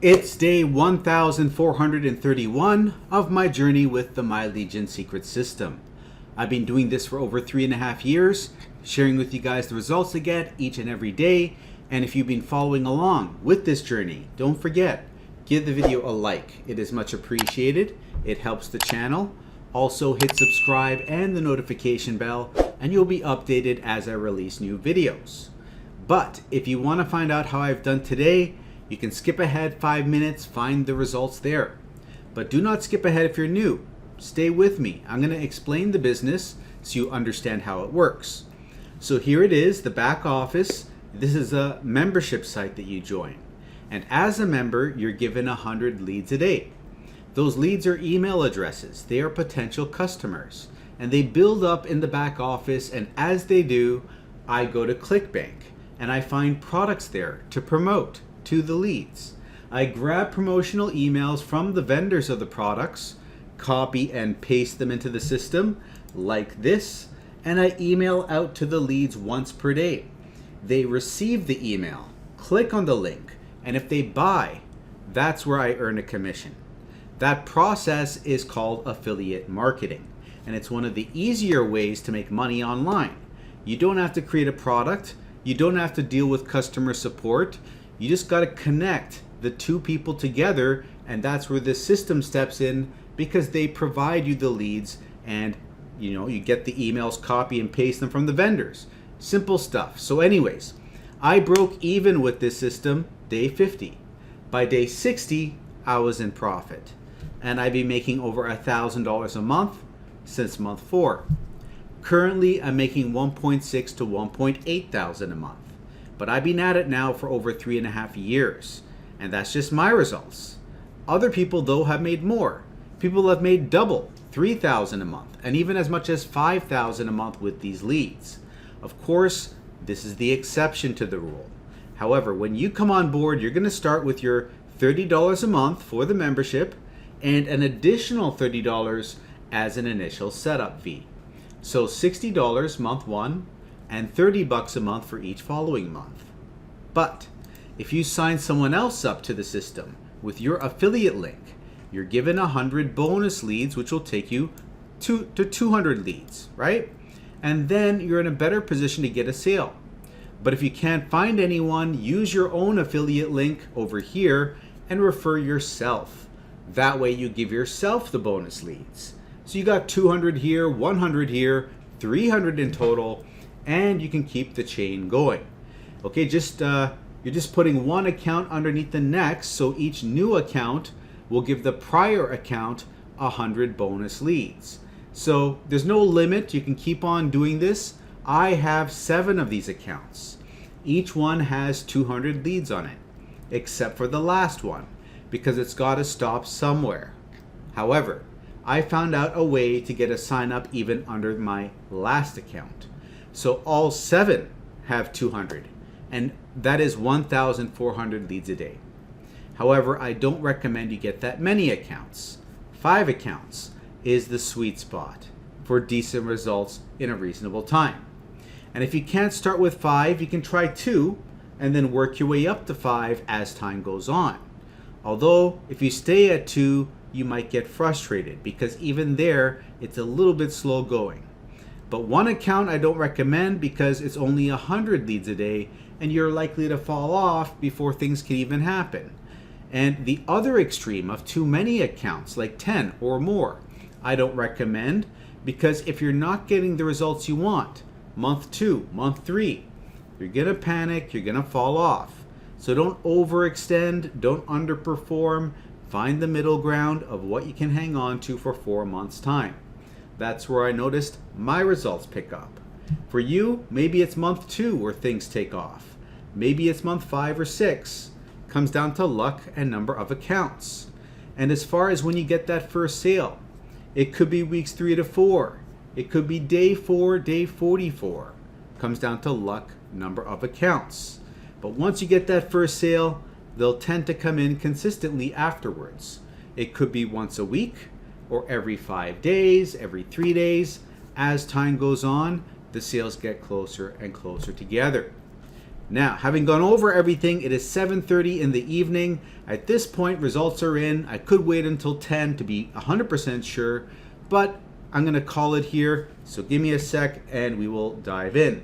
It's day 1431 of my journey with the My Legion secret system. I've been doing this for over 3.5 years, sharing with you guys the results I get each and every day. And if you've been following along with this journey, don't forget, give the video a like. It is much appreciated. It helps the channel. Also hit subscribe and the notification bell, and you'll be updated as I release new videos. But if you want to find out how I've done today, you can skip ahead 5 minutes, find the results there. But do not skip ahead if you're new. Stay with me. I'm going to explain the business so you understand how it works. So here it is, the back office. This is a membership site that you join. And as a member, you're given 100 leads a day. Those leads are email addresses. They are potential customers. And they build up in the back office, and as they do, I go to Clickbank and I find products there to promote to the leads. I grab promotional emails from the vendors of the products, copy and paste them into the system like this, and I email out to the leads once per day. They receive the email, click on the link, and if they buy, that's where I earn a commission. That process is called affiliate marketing, and it's one of the easier ways to make money online. You don't have to create a product, you don't have to deal with customer support. You just got to connect the two people together, and that's where the system steps in, because they provide you the leads, and you get the emails, copy and paste them from the vendors. Simple stuff. So anyways, I broke even with this system day 50. By day 60, I was in profit, and I've been making over $1,000 a month since month 4. Currently, I'm making 1.6 to 1.8 thousand a month. But I've been at it now for over 3.5 years, and that's just my results. Other people, though, have made more. People have made double, 3,000 a month, and even as much as 5,000 a month with these leads. Of course, this is the exception to the rule. However, when you come on board, you're going to start with your $30 a month for the membership and an additional $30 as an initial setup fee. So $60 month 1, and $30 a month for each following month. But if you sign someone else up to the system with your affiliate link, you're given 100 bonus leads, which will take you to 200 leads, right? And then you're in a better position to get a sale. But if you can't find anyone, use your own affiliate link over here and refer yourself. That way you give yourself the bonus leads. So you got 200 here, 100 here, 300 in total, and you can keep the chain going. Okay, you're just putting one account underneath the next, so each new account will give the prior account 100 bonus leads. So there's no limit, you can keep on doing this. I have 7 of these accounts. Each one has 200 leads on it, except for the last one, because it's got to stop somewhere. However, I found out a way to get a sign up even under my last account. So all 7 have 200, and that is 1,400 leads a day. However, I don't recommend you get that many accounts. 5 accounts is the sweet spot for decent results in a reasonable time. And if you can't start with 5, you can try 2 and then work your way up to 5 as time goes on. Although, if you stay at 2, you might get frustrated, because even there, it's a little bit slow going. But 1 account I don't recommend, because it's only 100 leads a day and you're likely to fall off before things can even happen. And the other extreme of too many accounts, like 10 or more, I don't recommend, because if you're not getting the results you want, month 2, month 3, you're gonna panic, you're gonna fall off. So don't overextend, don't underperform, find the middle ground of what you can hang on to for 4 months' time. That's where I noticed my results pick up. For you, maybe it's month 2 where things take off. Maybe it's month 5 or 6. Comes down to luck and number of accounts. And as far as when you get that first sale, it could be weeks 3 to 4. It could be day 4, day 44. Comes down to luck, number of accounts. But once you get that first sale, they'll tend to come in consistently afterwards. It could be once a week, or every 5 days, every 3 days. As time goes on, the sales get closer and closer together. Now, having gone over everything, it is 7:30 in the evening. At this point, results are in. I could wait until 10 to be 100% sure, but I'm going to call it here. So give me a sec and we will dive in.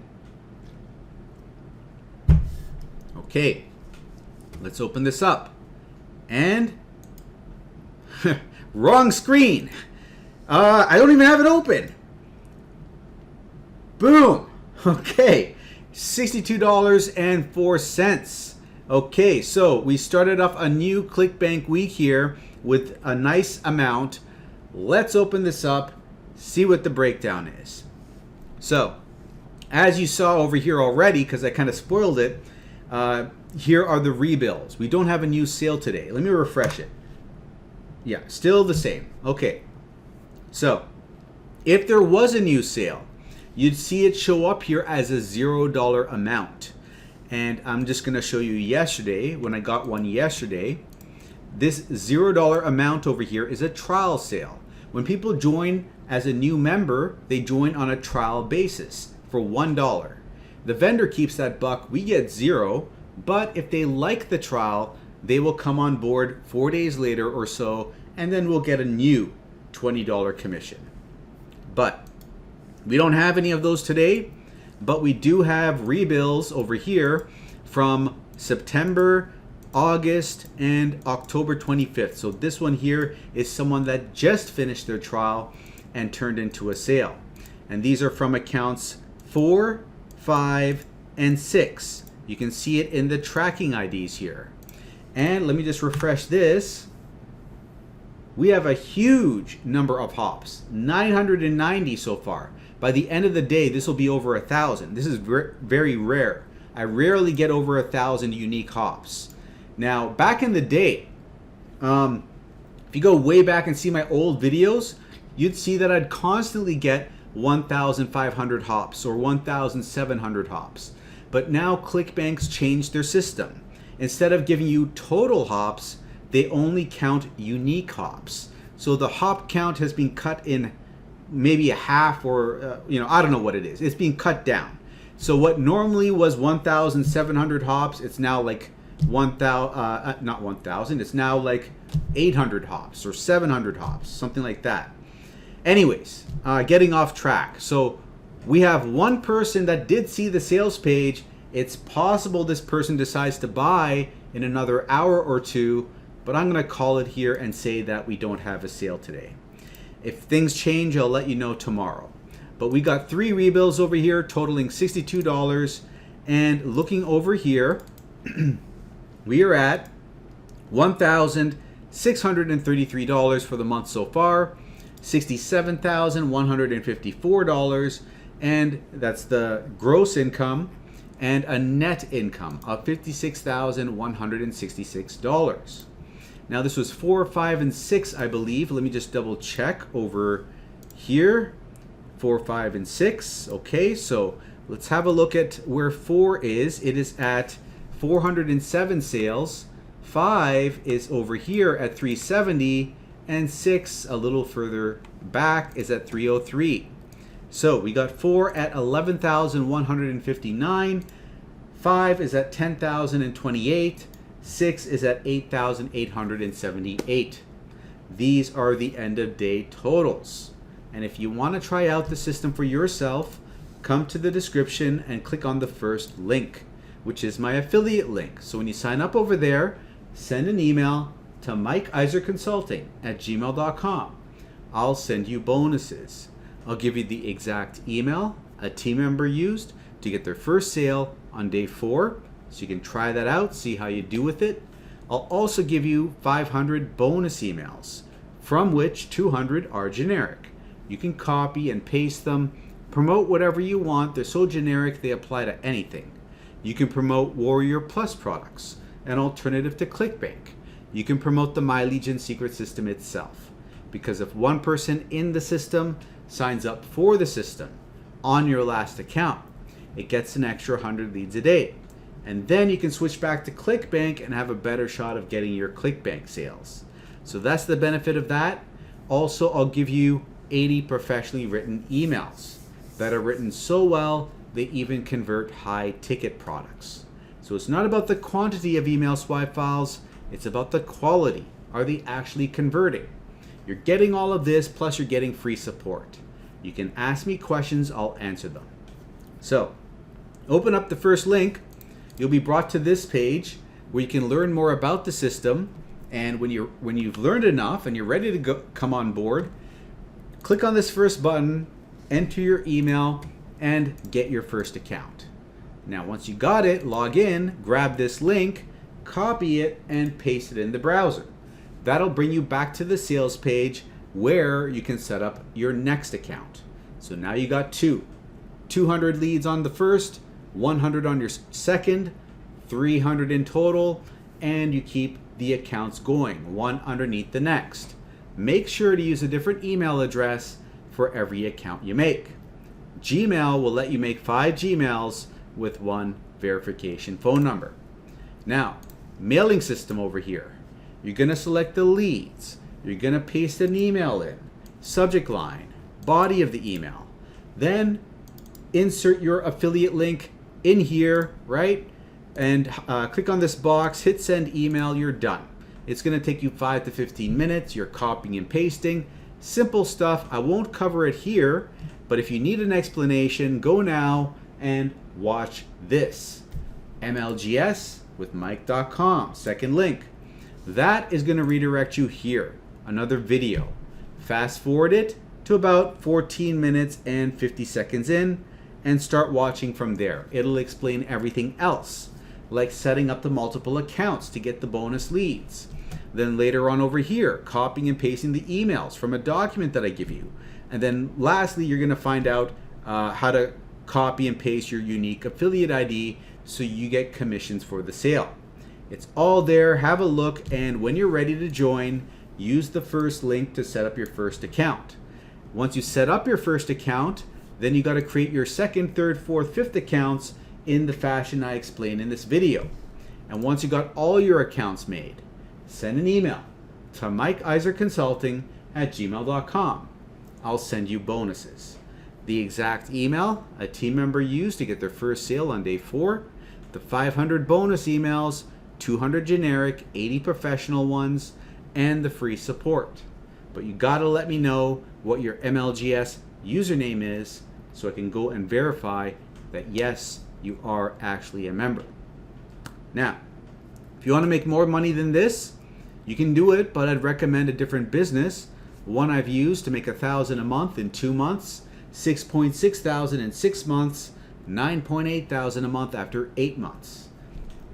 Okay, let's open this up. And wrong screen. I don't even have it open. Boom. Okay, $62.04. Okay, so we started off a new Clickbank week here with a nice amount. Let's open this up, see what the breakdown is. So, as you saw over here already, because I kind of spoiled it, here are the rebills. We don't have a new sale today. Let me refresh it. Yeah, still the same. Okay, so if there was a new sale, you'd see it show up here as a $0 amount. And I'm just going to show you yesterday, when I got one yesterday. This $0 amount over here is a trial sale. When people join as a new member, they join on a trial basis for $1. The vendor keeps that buck, we get $0, but if they like the trial, they will come on board 4 days later or so, and then we'll get a new $20 commission. But we don't have any of those today, but we do have rebills over here from September, August, and October 25th. So this one here is someone that just finished their trial and turned into a sale. And these are from accounts 4, 5, and 6. You can see it in the tracking IDs here. And let me just refresh this. We have a huge number of hops, 990 so far. By the end of the day, this will be over 1,000. This is very rare. I rarely get over 1,000 unique hops. Now, back in the day, if you go way back and see my old videos, you'd see that I'd constantly get 1,500 hops or 1,700 hops. But now Clickbank's changed their system. Instead of giving you total hops, they only count unique hops. So the hop count has been cut in maybe a half, or I don't know what it is. It's being cut down. So what normally was 1,700 hops, it's now like not 1,000. It's now like 800 hops or 700 hops, something like that. Anyways, getting off track. So we have one person that did see the sales page. It's possible this person decides to buy in another hour or two, but I'm going to call it here and say that we don't have a sale today. If things change, I'll let you know tomorrow. But we got 3 rebills over here totaling $62. And looking over here, we are at $1,633 for the month so far, $67,154, and that's the gross income, and a net income of $56,166. Now this was 4, 5, and 6, I believe. Let me just double check over here. 4, 5, and 6. Okay, so let's have a look at where 4 is. It is at 407 sales. 5 is over here at 370, and 6 a little further back is at 303. So we got 4 at 11,159. 5 is at 10,028. 6 is at 8,878. These are the end of day totals. And if you want to try out the system for yourself, come to the description and click on the first link, which is my affiliate link. So when you sign up over there, send an email to mikeiserconsulting@gmail.com. I'll send you bonuses. I'll give you the exact email a team member used to get their first sale on day 4. So you can try that out, see how you do with it. I'll also give you 500 bonus emails, from which 200 are generic. You can copy and paste them, promote whatever you want. They're so generic, they apply to anything. You can promote Warrior Plus products, an alternative to Clickbank. You can promote the My Legion secret system itself. Because if one person in the system signs up for the system on your last account, it gets an extra 100 leads a day. And then you can switch back to Clickbank and have a better shot of getting your Clickbank sales. So that's the benefit of that. Also, I'll give you 80 professionally written emails that are written so well they even convert high ticket products. So it's not about the quantity of email swipe files, it's about the quality. Are they actually converting? You're getting all of this, plus you're getting free support. You can ask me questions, I'll answer them. So, open up the first link. You'll be brought to this page where you can learn more about the system. And when you've learned enough and you're ready to come on board, click on this first button, enter your email, and get your first account. Now, once you got it, log in, grab this link, copy it, and paste it in the browser. That'll bring you back to the sales page where you can set up your next account. So now you got 200 leads on the first, 100 on your second, 300 in total, and you keep the accounts going, one underneath the next. Make sure to use a different email address for every account you make. Gmail will let you make 5 Gmails with 1 verification phone number. Now, mailing system over here. You're going to select the leads. You're going to paste an email in, subject line, body of the email. Then insert your affiliate link in here, right? And click on this box, hit send email, you're done. It's going to take you 5 to 15 minutes. You're copying and pasting. Simple stuff. I won't cover it here, but if you need an explanation, go now and watch this. MLGS with Mike.com, second link. That is going to redirect you here, another video. Fast forward it to about 14 minutes and 50 seconds in and start watching from there. It'll explain everything else, like setting up the multiple accounts to get the bonus leads. Then later on over here, copying and pasting the emails from a document that I give you. And then lastly, you're going to find out how to copy and paste your unique affiliate ID so you get commissions for the sale. It's all there. Have a look, and when you're ready to join, use the first link to set up your first account. Once you set up your first account, then you got to create your second, third, fourth, fifth accounts in the fashion I explained in this video. And once you got all your accounts made, send an email to mikeiserconsulting@gmail.com. I'll send you bonuses. The exact email a team member used to get their first sale on day 4, the 500 bonus emails, 200 generic, 80 professional ones, and the free support. But you gotta let me know what your MLGS username is so I can go and verify that yes, you are actually a member. Now, if you want to make more money than this, you can do it, but I'd recommend a different business. One I've used to make $1,000 a month in 2 months, $6,600 in 6 months, $9,800 a month after 8 months.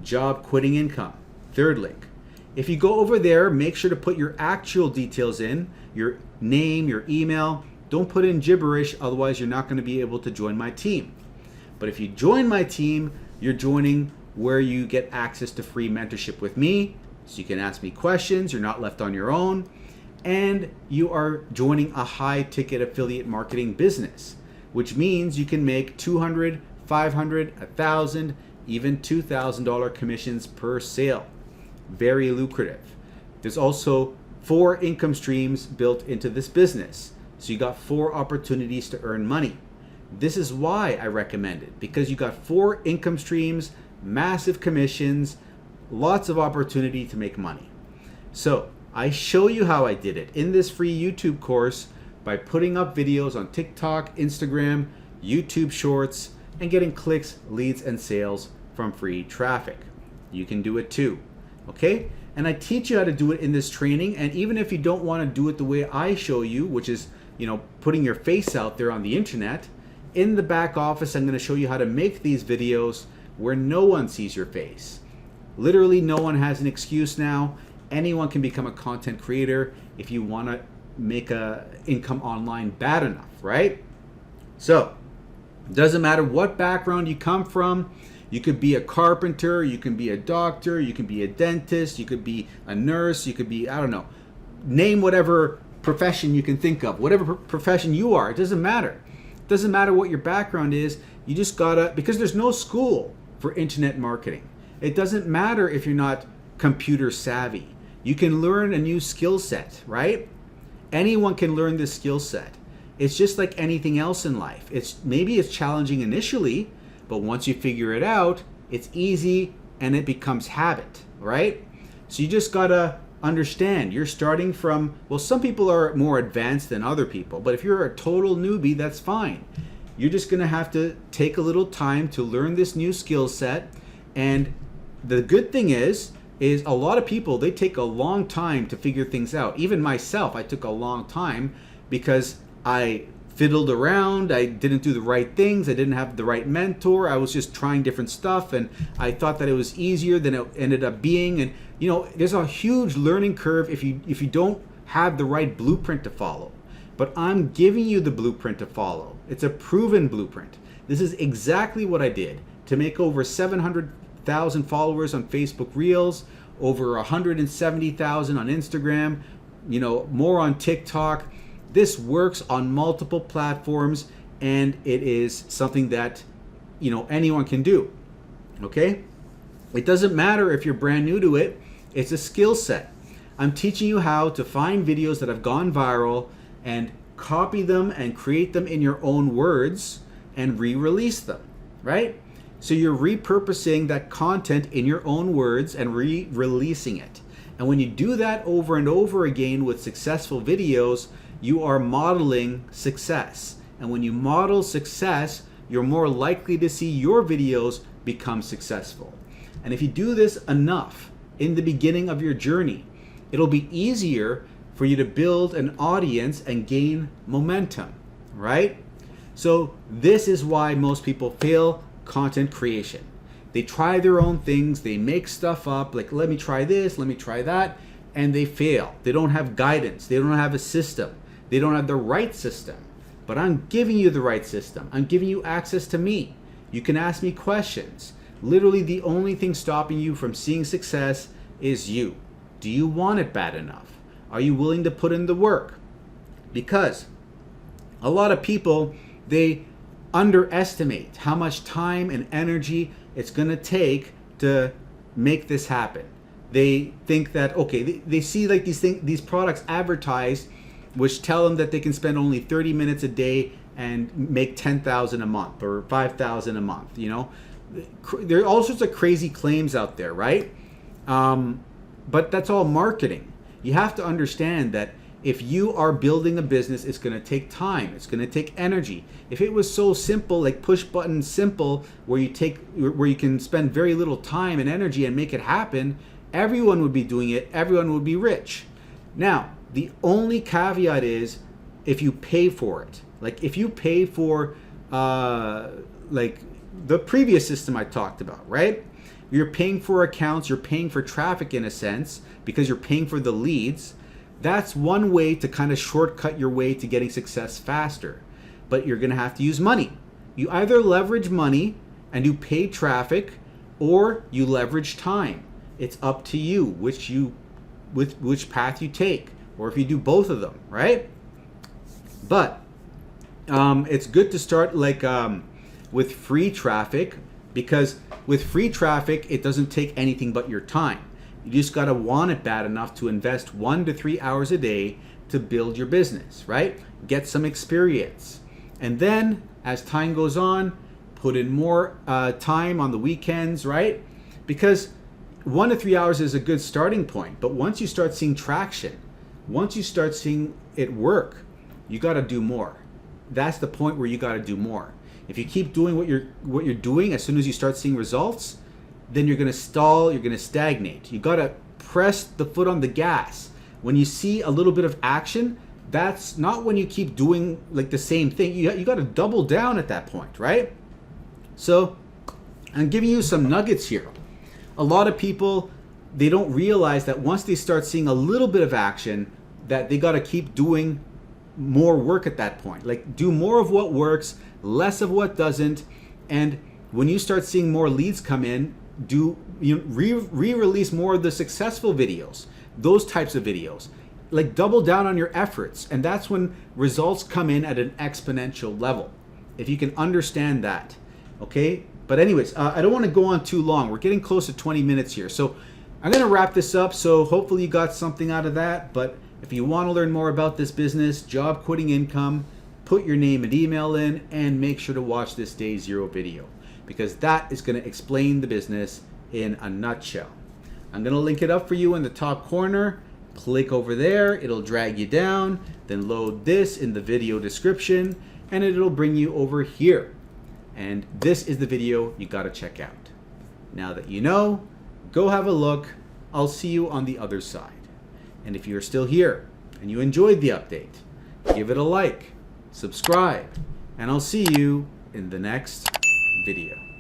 Job quitting income, third link. If you go over there, make sure to put your actual details in, your name, your email. Don't put in gibberish, otherwise you're not going to be able to join my team. But if you join my team, you're joining where you get access to free mentorship with me, so you can ask me questions, you're not left on your own, and you are joining a high ticket affiliate marketing business, which means you can make $200, $500, $1,000, even $2,000 commissions per sale. Very lucrative. There's also 4 income streams built into this business. So you got 4 opportunities to earn money. This is why I recommend it, because you got 4 income streams, massive commissions, lots of opportunity to make money. So I show you how I did it in this free YouTube course by putting up videos on TikTok, Instagram, YouTube Shorts, and getting clicks, leads, and sales from free traffic. You can do it too, okay? And I teach you how to do it in this training, and even if you don't want to do it the way I show you, which is, putting your face out there on the internet, in the back office, I'm going to show you how to make these videos where no one sees your face. Literally, no one has an excuse now. Anyone can become a content creator if you want to make a income online bad enough, right? So, it doesn't matter what background you come from. You could be a carpenter, you can be a doctor, you can be a dentist, you could be a nurse, you could be, I don't know, name whatever profession you can think of, whatever profession you are, it doesn't matter. It doesn't matter what your background is, you just gotta, because there's no school for internet marketing. It doesn't matter if you're not computer savvy. You can learn a new skill set, right? Anyone can learn this skill set. It's just like anything else in life. Maybe it's challenging initially, but once you figure it out, it's easy and it becomes habit, right? So you just gotta understand you're starting from, well, some people are more advanced than other people, but if you're a total newbie, that's fine. You're just gonna have to take a little time to learn this new skill set. And the good thing is a lot of people, they take a long time to figure things out. Even myself, I took a long time because I fiddled around, I didn't do the right things, I didn't have the right mentor, I was just trying different stuff, and I thought that it was easier than it ended up being. And you know, there's a huge learning curve if you don't have the right blueprint to follow. But I'm giving you the blueprint to follow. It's a proven blueprint. This is exactly what I did to make over 700,000 followers on Facebook Reels, over 170,000 on Instagram, you know, more on TikTok. This works on multiple platforms, and it is something that, you know, anyone can do. Okay? It doesn't matter if you're brand new to it. It's a skill set. I'm teaching you how to find videos that have gone viral and copy them and create them in your own words and re-release them, right? So you're repurposing that content in your own words and re-releasing it. And when you do that over and over again with successful videos, you are modeling success. And when you model success, you're more likely to see your videos become successful. And if you do this enough in the beginning of your journey, it'll be easier for you to build an audience and gain momentum, right? So this is why most people fail content creation. They try their own things, they make stuff up, like let me try this, let me try that, and they fail. They don't have guidance, they don't have a system, they don't have the right system. But I'm giving you the right system. I'm giving you access to me. You can ask me questions. Literally the only thing stopping you from seeing success is you. Do you want it bad enough? Are you willing to put in the work? Because a lot of people, they underestimate how much time and energy it's gonna take to make this happen. They think that, okay, they see like these products advertised which tell them that they can spend only 30 minutes a day and make 10,000 a month or 5,000 a month, you know? There are all sorts of crazy claims out there, right? But that's all marketing. You have to understand that if you are building a business, it's going to take time. It's going to take energy. If it was so simple, like push button simple, where you can spend very little time and energy and make it happen, everyone would be doing it. Everyone would be rich. Now, the only caveat is if you pay for it. Like if you pay for like the previous system I talked about, right? You're paying for accounts, you're paying for traffic in a sense because you're paying for the leads. That's one way to kind of shortcut your way to getting success faster. But you're going to have to use money. You either leverage money and you pay traffic, or you leverage time. It's up to you which path you take, or if you do both of them, right? But it's good to start like with free traffic, because with free traffic, it doesn't take anything but your time. You just got to want it bad enough to invest 1 to 3 hours a day to build your business, right? Get some experience. And then as time goes on, put in more time on the weekends, right? Because 1 to 3 hours is a good starting point. But once you start seeing traction, once you start seeing it work, you got to do more. That's the point where you got to do more. If you keep doing what you're doing, as soon as you start seeing results, then you're going to stall, you're going to stagnate. You got to press the foot on the gas. When you see a little bit of action, that's not when you keep doing like the same thing. You got to double down at that point, right? So I'm giving you some nuggets here. A lot of people, they don't realize that once they start seeing a little bit of action, that they got to keep doing more work at that point. Like do more of what works, less of what doesn't. And when you start seeing more leads come in, re-release more of the successful videos, those types of videos. Like double down on your efforts, and that's when results come in at an exponential level. If you can understand that, okay? But anyways, I don't want to go on too long. We're getting close to 20 minutes here. So I'm going to wrap this up. So hopefully you got something out of that. But if you want to learn more about this business, job quitting income, put your name and email in, and make sure to watch this day 0 video, because that is going to explain the business in a nutshell. I'm going to link it up for you in the top corner. Click over there, it'll drag you down, then load this in the video description, and it'll bring you over here. And this is the video you got to check out. Now that you know, go have a look. I'll see you on the other side. And if you're still here and you enjoyed the update, give it a like, subscribe, and I'll see you in the next video.